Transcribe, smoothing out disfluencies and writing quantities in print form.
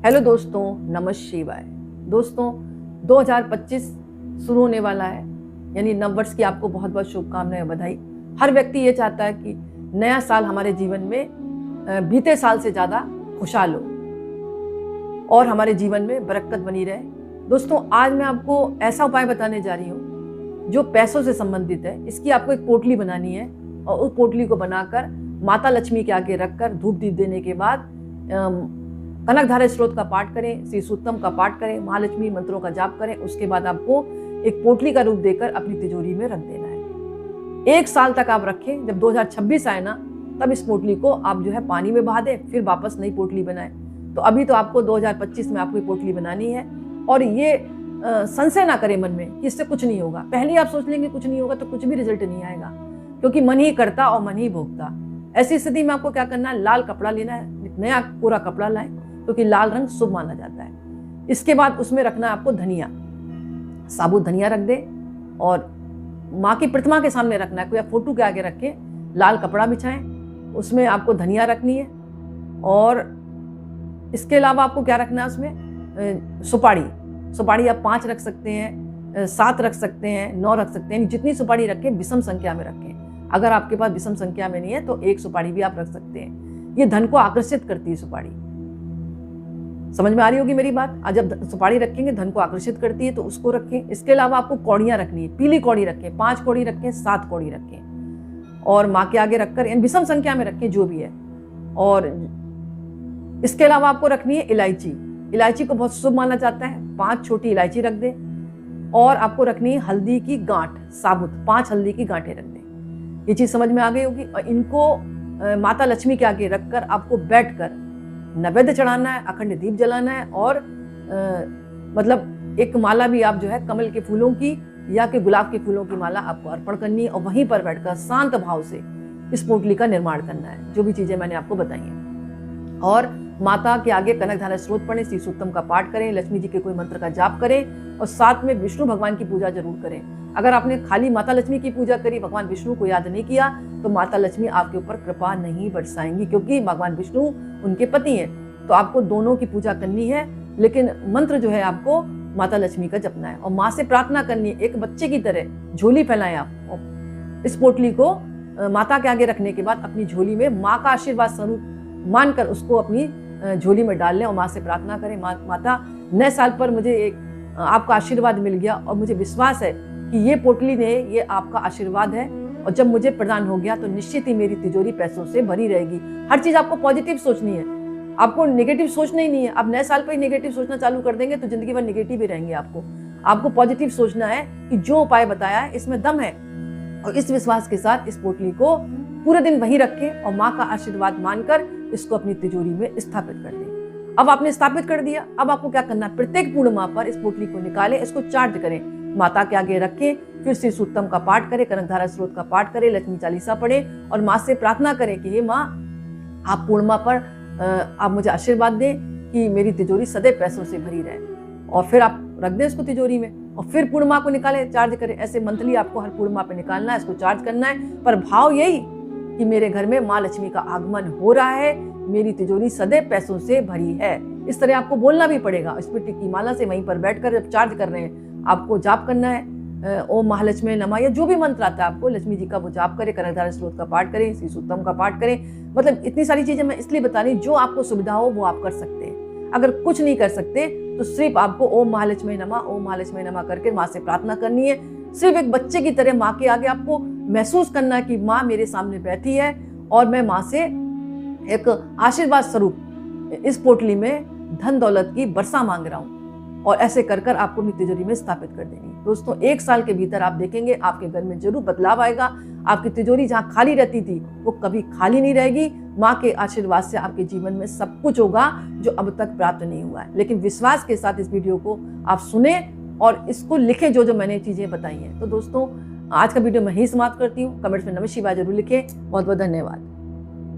Hello दोस्तों, नमः शिवाय। दोस्तों 2025 शुरू होने वाला है, यानी नववर्ष की आपको बहुत बहुत शुभकामनाएं, बधाई। हर व्यक्ति ये चाहता है कि नया साल हमारे जीवन में बीते साल से ज़्यादा खुशहाल हो और हमारे जीवन में बरकत बनी रहे। दोस्तों आज मैं आपको ऐसा उपाय बताने जा रही हूँ जो पैसों से संबंधित है। इसकी आपको एक पोटली बनानी है और उस पोटली को बनाकर माता लक्ष्मी के आगे रखकर धूप दीप देने के बाद कनकधारा स्त्रोत का पाठ करें, श्री सूक्तम का पाठ करें, महालक्ष्मी मंत्रों का जाप करें। उसके बाद आपको एक पोटली का रूप देकर अपनी तिजोरी में रख देना है। 1 साल तक आप रखें। जब 2026 आए ना, तब इस पोटली को आप जो है पानी में बहा दें, फिर वापस नई पोटली बनाएं। तो अभी तो आपको 2025 में आपको पोटली बनानी है और ये संशय ना करें मन में कि इससे कुछ नहीं होगा। पहले ही आप सोच लेंगे कुछ नहीं होगा तो कुछ भी रिजल्ट नहीं आएगा, क्योंकि मन ही करता और मन ही भोगता। ऐसी स्थिति में आपको क्या करना है, लाल कपड़ा लेना है, नया पूरा कपड़ा लाएं, क्योंकि लाल रंग शुभ माना जाता है। इसके बाद उसमें रखना है आपको धनिया, साबुत धनिया रख दे और माँ की प्रतिमा के सामने रखना है, कोई आप फोटो के आगे रखें, लाल कपड़ा बिछाएं, उसमें आपको धनिया रखनी है। और इसके अलावा आपको क्या रखना है, उसमें सुपारी आप 5 रख सकते हैं, 7 रख सकते हैं, 9 रख सकते हैं। जितनी सुपारी रखें विषम संख्या में रखें। अगर आपके पास विषम संख्या में नहीं है तो 1 सुपारी भी आप रख सकते हैं। ये धन को आकर्षित करती है सुपारी। समझ में आ रही होगी मेरी बात। आज जब सुपारी रखेंगे धन को आकर्षित करती है तो उसको रखें। इसके अलावा आपको कौड़ियां रखनी है, पीली कौड़ी रखें, 5 कौड़ी रखें, 7 कौड़ी रखें और माँ के आगे रखकर विषम संख्या में रखें जो भी है। और इसके अलावा आपको रखनी है इलायची को बहुत शुभ माना जाता है, 5 छोटी इलायची रख दें। और आपको रखनी है हल्दी की गांठ, साबुत 5 हल्दी की गांठें रख दें। ये चीज समझ में आ गई होगी। और इनको माता लक्ष्मी के आगे रखकर आपको बैठकर नैवेद्य चढ़ाना है, अखंड दीप जलाना है। और मतलब एक माला भी आप जो है कमल के फूलों की या के गुलाब के फूलों की माला आपको अर्पण करनी है और वहीं पर बैठकर शांत भाव से इस पोटली का निर्माण करना है, जो भी चीजें मैंने आपको बताई हैं। और माता के आगे कनकधारा स्त्रोत पढ़ें, श्री सूक्तम का पाठ करें, लक्ष्मी जी के कोई मंत्र का जाप करें और साथ में विष्णु भगवान की पूजा जरूर करें। अगर आपने खाली माता लक्ष्मी की पूजा करी, भगवान विष्णु को याद नहीं किया, तो माता लक्ष्मी आपके ऊपर कृपा नहीं बरसाएंगी, क्योंकि भगवान विष्णु उनके पति हैं। तो आपको दोनों की पूजा करनी है, लेकिन मंत्र जो है आपको माता लक्ष्मी का जपना है और माँ से प्रार्थना करनी है। एक बच्चे की तरह झोली फैलाएं आप। इस पोटली को माता के आगे रखने के बाद अपनी झोली में माँ का आशीर्वाद स्वरूप मानकर उसको अपनी झोली में डाल लें और माँ से प्रार्थना करें, माता नए साल पर मुझे एक आपका आशीर्वाद मिल गया और मुझे विश्वास है कि ये पोटली ने ये आपका आशीर्वाद है और जब मुझे प्रदान हो गया तो निश्चित ही मेरी तिजोरी पैसों से भरी रहेगी। हर चीज आपको पॉजिटिव सोचनी है, आपको नेगेटिव सोचना ही नहीं है। अब नए साल पर ही नेगेटिव सोचना चालू कर देंगे तो जिंदगी भर नेगेटिव ही रहेंगे। आपको पॉजिटिव सोचना है कि जो उपाय बताया है इसमें दम है। और इस विश्वास के साथ इस पोटली को पूरे दिन वहीं रखें और माँ का आशीर्वाद मानकर इसको अपनी तिजोरी में स्थापित कर दें। अब आपने स्थापित कर दिया, अब आपको क्या करना है, प्रत्येक पूर्णिमा पर इस पोटली को निकालें, इसको चार्ज करें, माता के आगे रखें, फिर श्री सूक्तम का पाठ करें, कनकधारा स्त्रोत का पाठ करें, लक्ष्मी चालीसा पढ़ें और माँ से प्रार्थना करें कि हे माँ, आप पूर्णिमा पर आप मुझे आशीर्वाद दें कि मेरी तिजोरी सदैव पैसों से भरी रहे। और फिर आप रख दें इसको तिजोरी में और फिर पूर्णिमा को निकालें, चार्ज करें। ऐसे मंथली आपको हर पूर्णिमा पे निकालना है, इसको चार्ज करना है। पर भाव यही कि मेरे घर में माँ लक्ष्मी का आगमन हो रहा है, मेरी तिजोरी सदैव पैसों से भरी है। इस तरह आपको बोलना भी पड़ेगा। स्फटिक की माला से वहीं पर बैठकर जब चार्ज कर रहे हैं आपको जाप करना है, ओम महालक्ष्मी नमः या जो भी मंत्र आता है आपको लक्ष्मी जी का, वो जाप करें, कनकधारा स्त्रोत का पाठ करें, श्री सूक्तम का पाठ करें। मतलब इतनी सारी चीजें मैं इसलिए बता रही हूँ, जो आपको सुविधा हो वो आप कर सकते हैं। अगर कुछ नहीं कर सकते तो सिर्फ आपको ओम महालक्ष्मी नमः करके माँ से प्रार्थना करनी है। सिर्फ एक बच्चे की तरह माँ के आगे आपको महसूस करना है कि माँ मेरे सामने बैठी है और मैं माँ से एक आशीर्वाद स्वरूप इस पोटली में धन दौलत की वर्षा मांग रहा हूँ। और ऐसे कर कर आपको अपनी तिजोरी में स्थापित कर देनी है। दोस्तों 1 साल के भीतर आप देखेंगे आपके घर में जरूर बदलाव आएगा। आपकी तिजोरी जहाँ खाली रहती थी वो कभी खाली नहीं रहेगी। माँ के आशीर्वाद से आपके जीवन में सब कुछ होगा जो अब तक प्राप्त नहीं हुआ है। लेकिन विश्वास के साथ इस वीडियो को आप सुने और इसको लिखें, जो मैंने चीजें बताई हैं। तो दोस्तों आज का वीडियो मैं ही समाप्त करती हूँ। कमेंट्स में नमः शिवाय जरूर लिखें। बहुत बहुत धन्यवाद।